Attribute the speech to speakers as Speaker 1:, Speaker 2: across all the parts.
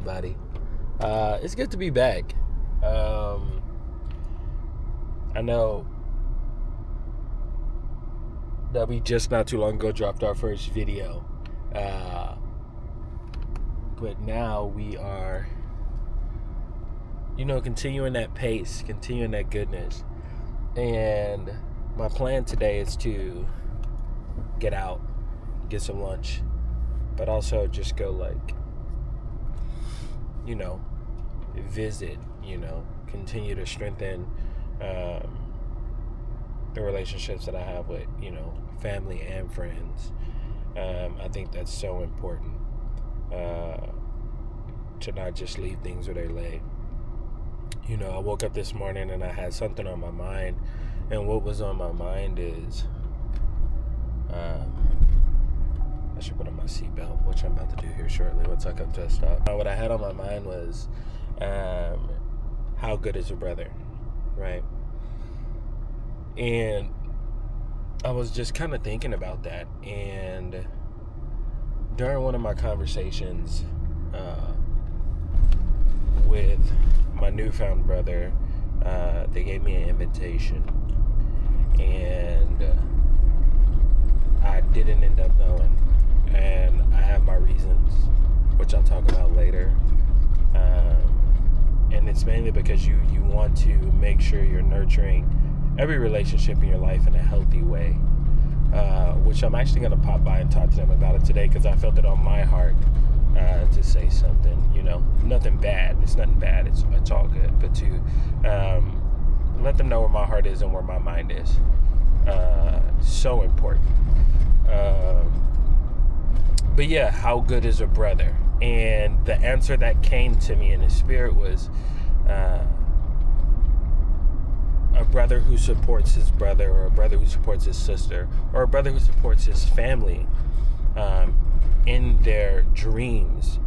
Speaker 1: Buddy, it's good to be back. I know that we just not too long ago dropped our first video, but now we are, continuing that pace, continuing that goodness. And my plan today is to get out, get some lunch, but also just go visit, continue to strengthen the relationships that I have with, family and friends. I think that's so important, to not just leave things where they lay. I woke up this morning and I had something on my mind, and what was on my mind is I should put on my seatbelt, which I'm about to do here shortly once I come to a stop. What I had on my mind was how good is a brother, right? And I was just kind of thinking about that, and during one of my conversations with my newfound brother, they gave me an invitation, and I didn't end up going, and I have my reasons, which I'll talk about later. And it's mainly because you want to make sure you're nurturing every relationship in your life in a healthy way, which I'm actually going to pop by and talk to them about it today, because I felt it on my heart to say something. Nothing bad. It's nothing bad. It's all good. But to let them know where my heart is and where my mind is. So important. But yeah, how good is a brother? And the answer that came to me in the spirit was a brother who supports his brother, or a brother who supports his sister, or a brother who supports his family in their dreams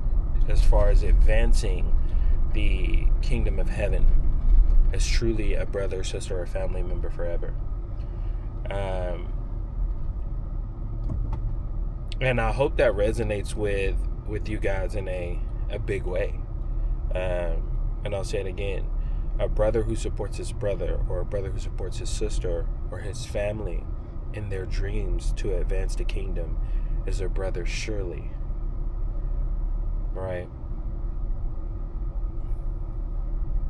Speaker 1: as far as advancing the kingdom of heaven, is truly a brother, sister, or family member forever. And I hope that resonates with you guys in a big way. And I'll say it again. A brother who supports his brother, or a brother who supports his sister or his family in their dreams to advance the kingdom is a brother surely. Right?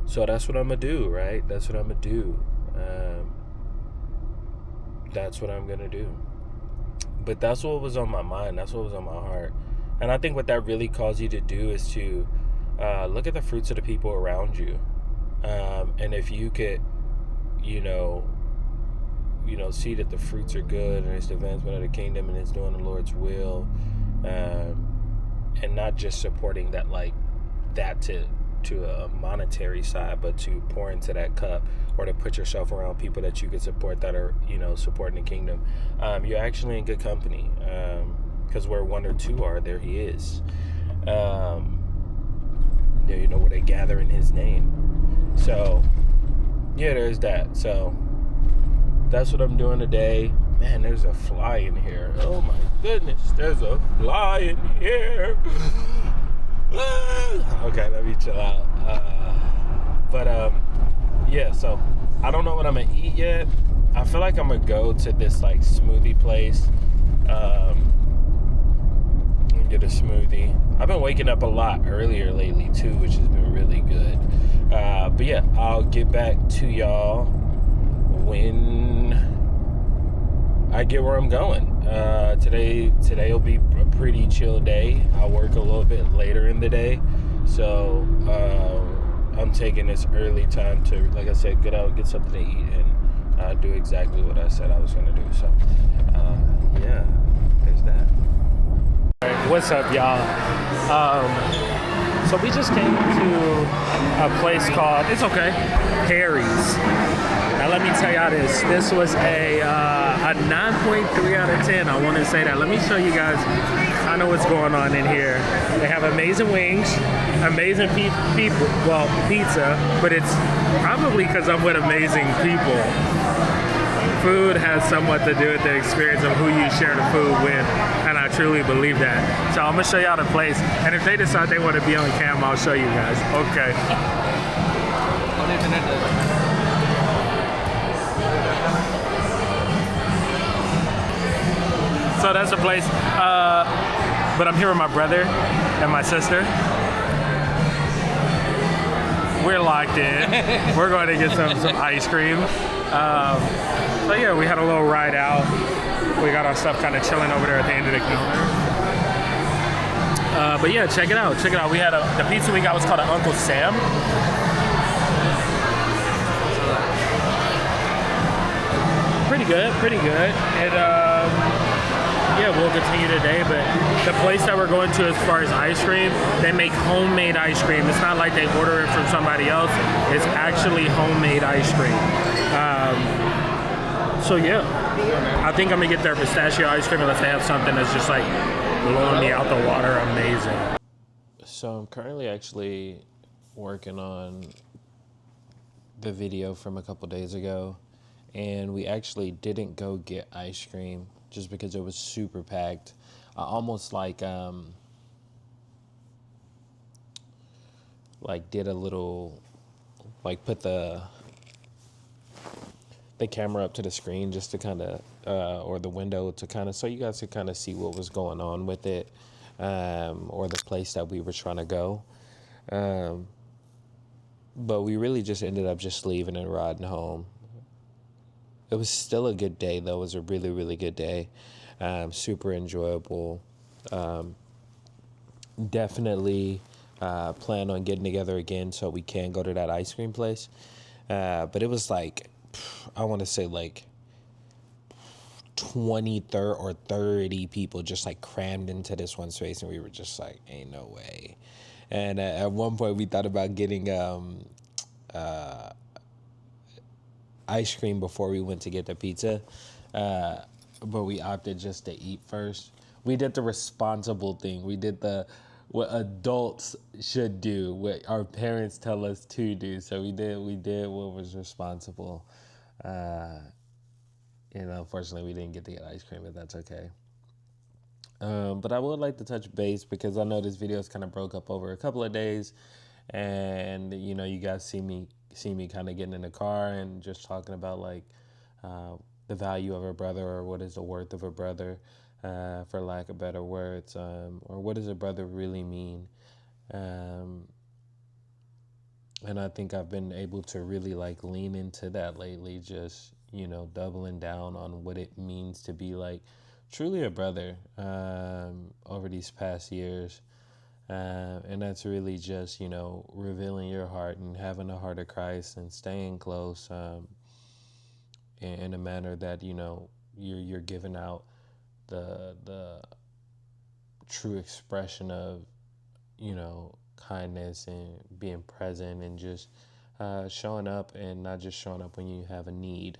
Speaker 1: So that's what I'm going to do, right? That's what I'm going to do. That's what I'm going to do. But that's what was on my mind. That's what was on my heart. And I think what that really calls you to do is to look at the fruits of the people around you. And if you could, see that the fruits are good and it's the advancement of the kingdom and it's doing the Lord's will, and not just supporting that to a monetary side, but to pour into that cup, or to put yourself around people that you could support that are, supporting the kingdom. You're actually in good company, because where one or two are, there he is. Where they gather in his name. So yeah, there's that. So that's what I'm doing today. Man, there's a fly in here. Oh my goodness, there's a fly in here. Okay, let me chill out. Yeah, so I don't know what I'm gonna eat yet. I feel like I'm gonna go to this smoothie place and get a smoothie. I've been waking up a lot earlier lately too, which has been really good. But yeah, I'll get back to y'all when I get where I'm going. Today will be a pretty chill day. I'll work a little bit later in the day, so I'm taking this early time to, like I said, get out, get something to eat, and do exactly what I said I was going to do. So yeah, there's that. All right, what's up, y'all? So we just came to a place called, it's okay, Harry's. Now let me tell y'all this. This was a 9.3 out of 10. I want to say that. Let me show you guys kind of what's going on in here. They have amazing wings, amazing people. Well, pizza, but it's probably because I'm with amazing people. food has somewhat to do with the experience of who you share the food with, and I truly believe that. So I'm gonna show y'all the place, and if they decide they want to be on cam, I'll show you guys. Okay. So that's the place. But I'm here with my brother and my sister. We're locked in. We're going to get some ice cream. So yeah, we had a little ride out. We got our stuff kind of chilling over there at the end of the counter. But yeah, check it out. Check it out. We had the pizza we got was called an Uncle Sam. Pretty good, pretty good. Yeah, we'll continue today, but the place that we're going to as far as ice cream, they make homemade ice cream. It's not like they order it from somebody else. It's actually homemade ice cream. So yeah, I think I'm gonna get their pistachio ice cream unless they have something that's just like blowing me out the water amazing. So I'm currently actually working on the video from a couple days ago, and we actually didn't go get ice cream just because it was super packed. I almost like did a little, like put the camera up to the screen just to kind of, or the window to kind of, so you guys could kind of see what was going on with it, or the place that we were trying to go. But we really just ended up just leaving and riding home. It was still a good day, though. It was a really, really good day. Super enjoyable. Definitely plan on getting together again so we can go to that ice cream place. But it was like, I want to say like 20 or 30 people just like crammed into this one space, and we were just like, ain't no way. And at one point we thought about getting ice cream before we went to get the pizza, but we opted just to eat first. We did the responsible thing. We did what adults should do, what our parents tell us to do. So we did what was responsible. Unfortunately we didn't get to get ice cream, but that's okay. But I would like to touch base because I know this video is kind of broke up over a couple of days, and you guys see me kind of getting in the car and just talking about like the value of a brother, or what is the worth of a brother, for lack of better words, or what does a brother really mean. And I think I've been able to really like lean into that lately, just doubling down on what it means to be like truly a brother over these past years. And that's really just, revealing your heart and having the heart of Christ and staying close in a manner that, you're giving out the true expression of, kindness and being present and just showing up, and not just showing up when you have a need.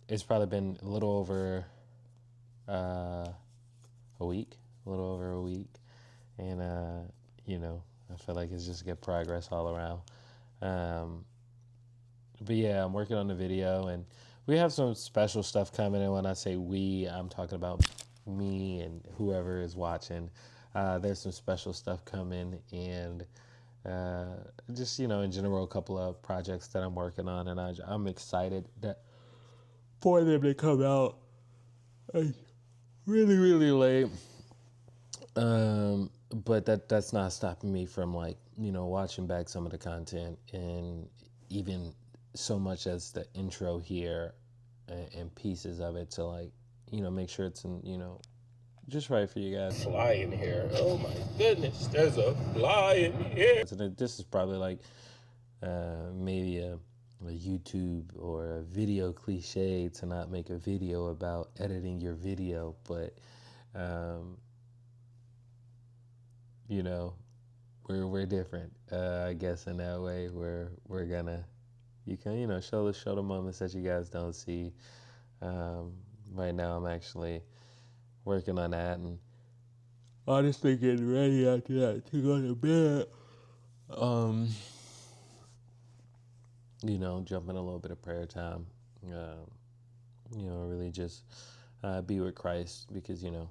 Speaker 1: It's probably been a little over a week. And, I feel like it's just good progress all around. But yeah, I'm working on the video, and we have some special stuff coming. And when I say we, I'm talking about me and whoever is watching. There's some special stuff coming, and just, in general, a couple of projects that I'm working on. And I'm excited for them to come out really, really late. But that's not stopping me from watching back some of the content, and even so much as the intro here and pieces of it to make sure it's just right for you guys. Fly in here. Oh my goodness, there's a fly in here. So this is probably maybe a YouTube or a video cliche to not make a video about editing your video, but we're different, I guess, in that way, where we're gonna, you can, show the moments that you guys don't see. Right now I'm actually working on that, and honestly getting ready after that to go to bed. Jumping a little bit of prayer time, really just be with Christ, because to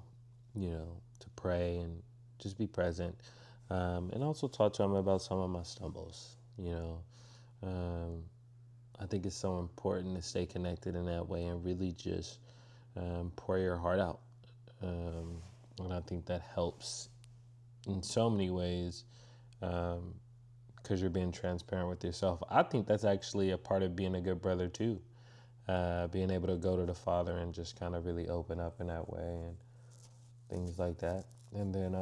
Speaker 1: pray and just be present, and also talk to him about some of my stumbles. I think it's so important to stay connected in that way and really just pour your heart out, and I think that helps in so many ways, because you're being transparent with yourself. I think that's actually a part of being a good brother too. Being able to go to the Father and just kind of really open up in that way and things like that. And then,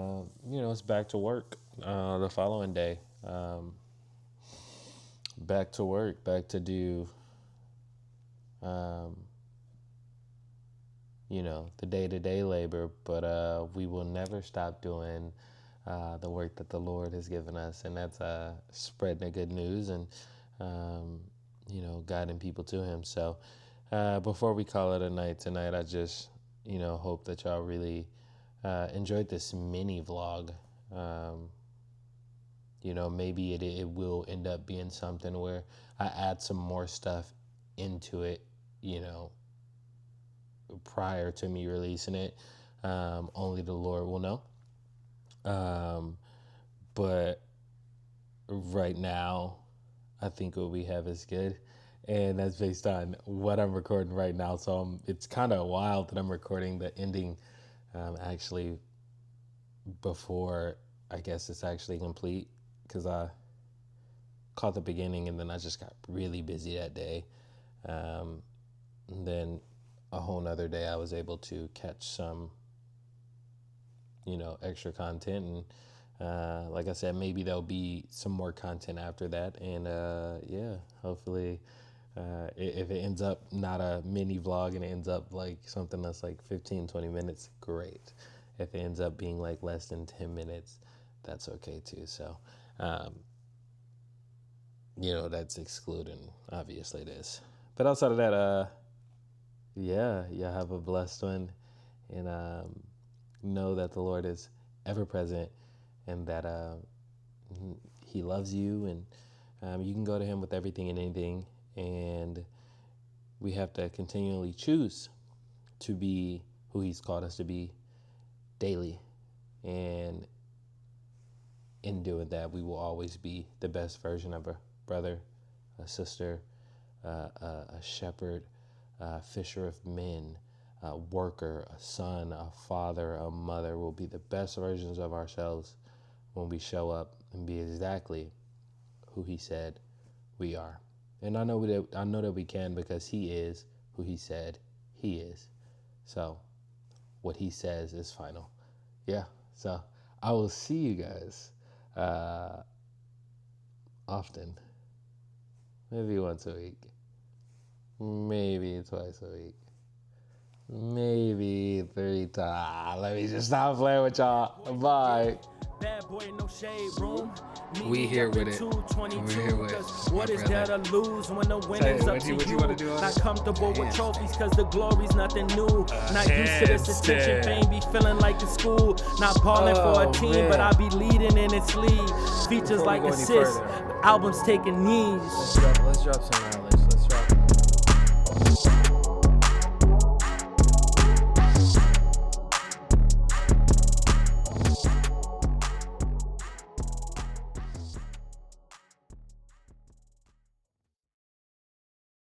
Speaker 1: it's back to work the following day. Back to work, back to do, the day-to-day labor. But we will never stop doing the work that the Lord has given us. And that's spreading the good news and, guiding people to him. So before we call it a night tonight, I just, hope that y'all really enjoyed this mini vlog. Maybe it will end up being something where I add some more stuff into it, prior to me releasing it. Only the Lord will know. But right now, I think what we have is good. And that's based on what I'm recording right now. So it's kind of wild that I'm recording the ending actually before I guess it's actually complete, because I caught the beginning and then I just got really busy that day. And then a whole nother day I was able to catch some, extra content. And like I said, maybe there'll be some more content after that. And hopefully if it ends up not a mini vlog and it ends up like something that's like 15-20 minutes, great. If it ends up being like less than 10 minutes, that's okay too. So that's excluding obviously this, but outside of that, y'all have a blessed one, and know that the Lord is ever present, and that he loves you, and you can go to him with everything and anything. And we have to continually choose to be who he's called us to be daily. And in doing that, we will always be the best version of a brother, a sister, a shepherd, a fisher of men, a worker, a son, a father, a mother. Will be the best versions of ourselves when we show up and be exactly who he said we are. And I know that we can, because he is who he said he is. So what he says is final. Yeah. So I will see you guys often. Maybe once a week. Maybe twice a week. Maybe 3 times. Let me just stop playing with y'all. Bye. Bad boy, no shade room.
Speaker 2: We here with it. We're here with
Speaker 1: what is there to lose when the winning's up to you? Not comfortable with trophies, cause the glory's nothing new. Not used to this attention, fame be feeling like the school. Not balling for a team, but I be leading in its league. Features like assists, albums taking knees.
Speaker 2: Let's drop some